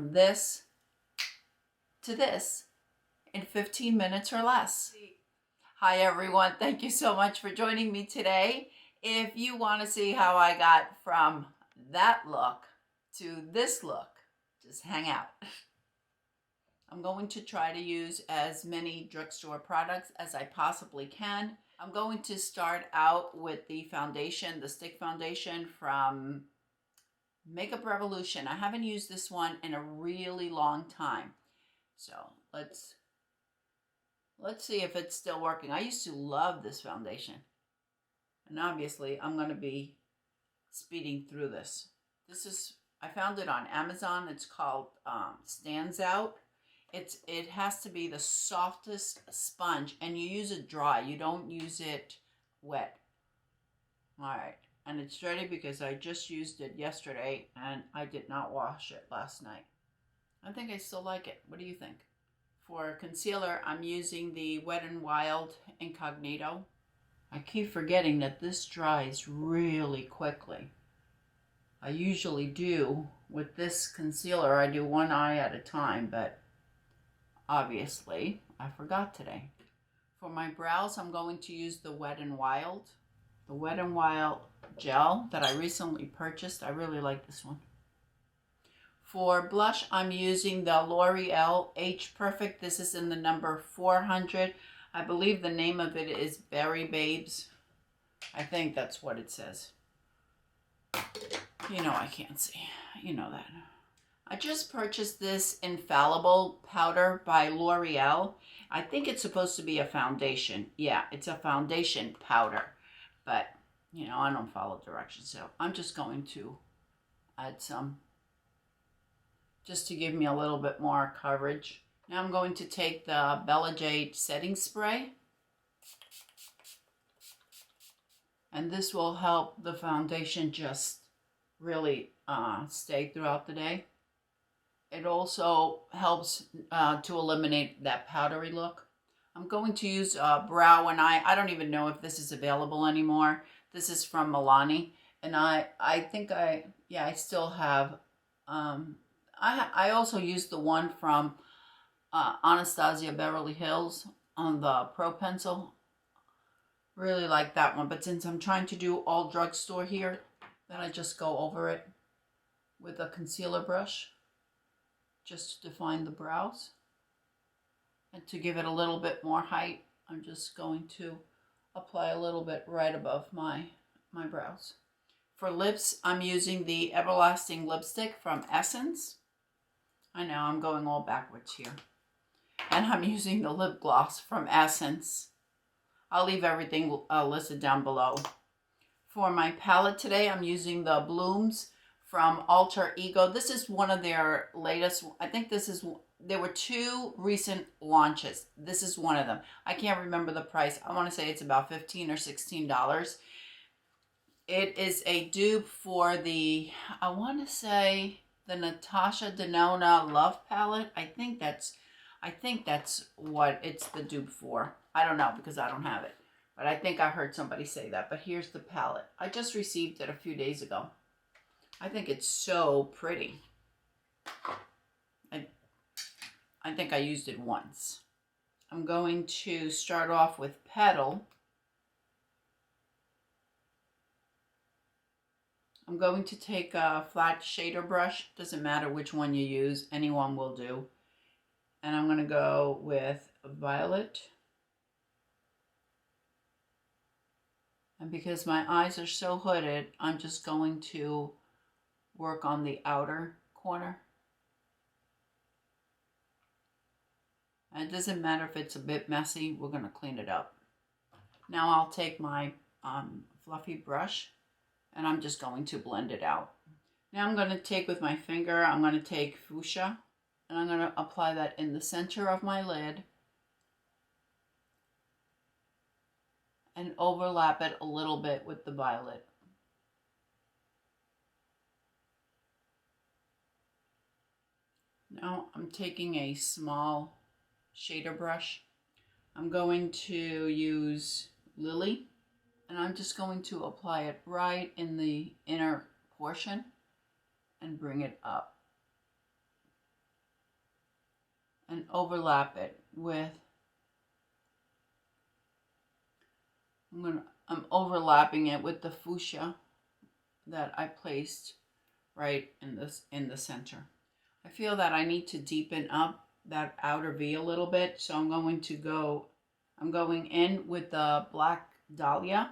from this to this in 15 minutes or less. Hi everyone, thank you so much for joining me today. If you want to see how I got from that look to this look, just hang out. I'm going to try to use as many drugstore products as I possibly can. I'm going to start out with the foundation, the stick foundation from Makeup Revolution. I haven't used this one in a really long time. So let's see if it's still working. I used to love this foundation. And obviously I'm going to be speeding through this. I found it on Amazon. It's called Stands Out. It has to be the softest sponge, and you use it dry. You don't use it wet. All right, and it's ready because I just used it yesterday and I did not wash it last night. I think I still like it. What do you think? For concealer, I'm using the Wet n Wild Incognito. I keep forgetting that this dries really quickly. I usually do, with this concealer, I do one eye at a time, but obviously I forgot today. For my brows, I'm going to use the Wet n Wild. The Wet n Wild gel that I recently purchased. I really like this one. For blush, I'm using the L'Oreal H Perfect. This is in the number 400. I believe the name of it is Berry Babes. I think that's what it says. You know I can't see. You know that. I just purchased this Infallible powder by L'Oreal. I think it's supposed to be a foundation. Yeah, it's a foundation powder. But, you know, I don't follow directions, so I'm just going to add some just to give me a little bit more coverage. Now I'm going to take the Bella Jade setting spray. And this will help the foundation just really stay throughout the day. It also helps to eliminate that powdery look. I'm going to use Brow and Eye. I don't even know if this is available anymore. This is from Marlene. And I think I still have, I also used the one from Anastasia Beverly Hills on the Pro Pencil. Really like that one. But since I'm trying to do all drugstore here, then I just go over it with a concealer brush, just to define the brows. And to give it a little bit more height, I'm just going to apply a little bit right above my brows. For lips, I'm using the Everlasting lipstick from Essence. I know, I'm going all backwards here. And I'm using the lip gloss from Essence. I'll leave everything listed down below. For my palette today, I'm using the Blooms from Alter Ego. This is one of their latest. I think there were two recent launches. This is one of them. I can't remember the price. I want to say it's about $15 or $16. It is a dupe for the, I want to say, the Natasha Denona Love Palette. I think that's what it's the dupe for. I don't know because I don't have it. But I think I heard somebody say that. But here's the palette. I just received it a few days ago. I think it's so pretty. I think I used it once. I'm going to start off with Petal. I'm going to take a flat shader brush. Doesn't matter which one you use. Any one will do. And I'm going to go with Violet. And because my eyes are so hooded, I'm just going to work on the outer corner. And it doesn't matter if it's a bit messy, we're going to clean it up. Now I'll take my fluffy brush and I'm just going to blend it out. Now I'm going to take with my finger, I'm going to take fuchsia and I'm going to apply that in the center of my lid and overlap it a little bit with the violet. Now I'm taking a small shader brush. I'm going to use Lily and I'm just going to apply it right in the inner portion and bring it up. and overlap it with, I'm overlapping it with the fuchsia that I placed right in the center. I feel that I need to deepen up that outer V a little bit, so I'm going in with the black dahlia,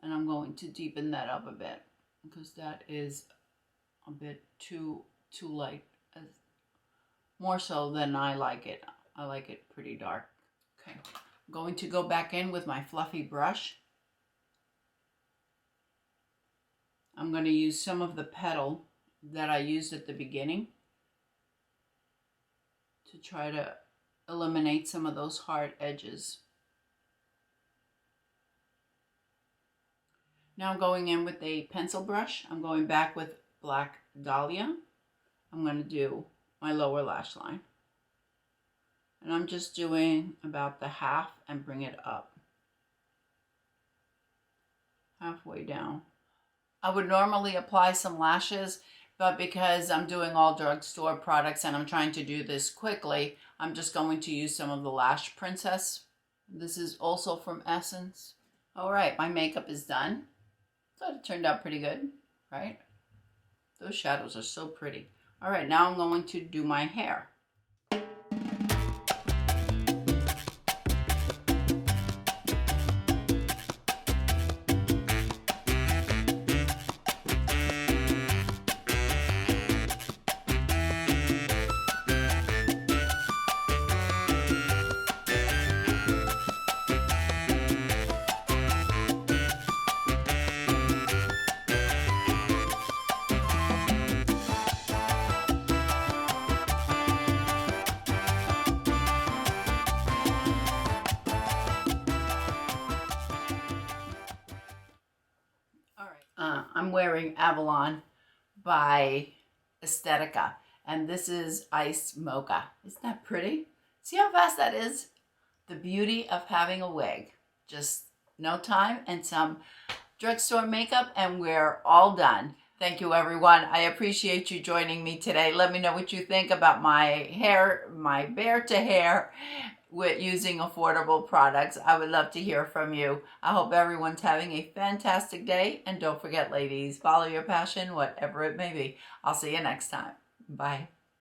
and I'm going to deepen that up a bit because that is a bit too light, more so than I like it. I like it pretty dark. Okay, I'm going to go back in with my fluffy brush. I'm going to use some of the petal that I used at the beginning to try to eliminate some of those hard edges. Now I'm going in with a pencil brush. I'm going back with black dahlia. I'm going to do my lower lash line. And I'm just doing about the half and bring it up. Halfway down. I would normally apply some lashes, but because I'm doing all drugstore products and I'm trying to do this quickly, I'm just going to use some of the Lash Princess. This is also from Essence. All right, my makeup is done. Thought it turned out pretty good, right? Those shadows are so pretty. All right, now I'm going to do my hair. I'm wearing Avalon by Estetica, and this is Iced Mocha. Isn't that pretty? See how fast that is? The beauty of having a wig. Just no time and some drugstore makeup, and we're all done. Thank you, everyone. I appreciate you joining me today. Let me know what you think about my hair, my bare to hair, with using affordable products. I would love to hear from you. I hope everyone's having a fantastic day. And don't forget, ladies, follow your passion, whatever it may be. I'll see you next time. Bye.